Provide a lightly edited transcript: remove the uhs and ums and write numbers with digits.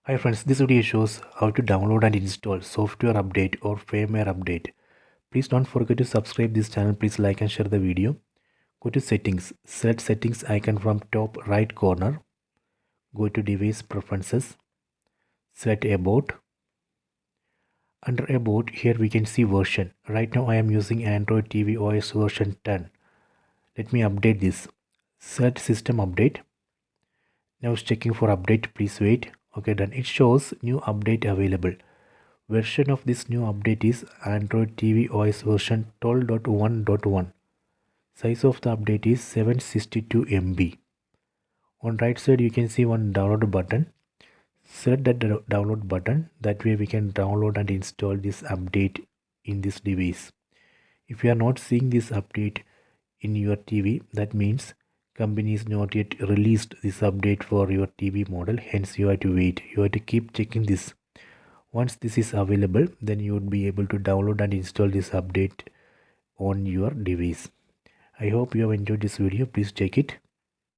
Hi friends, this video shows how to download and install software update or firmware update. Please don't forget to subscribe this channel. Please like and share the video. Go to settings. Select settings icon from top right corner. Go to device preferences. Select about. Under about, here we can see version. Right now I am using Android TV OS version 10. Let me update this. Select system update. Now it's checking for update. Please wait. Okay, done. It shows new update available. Version of this new update is Android TV OS version 12.1.1. Size of the update is 762 MB. On right side you can see one download button. Select that download button. That way we can download and install this update in this device. If you are not seeing this update in your TV, that means company is not yet released this update for your TV model. Hence you have to wait. You have to keep checking this. Once this is available, then you would be able to download and install this update on your device. I hope you have enjoyed this video. Please check it.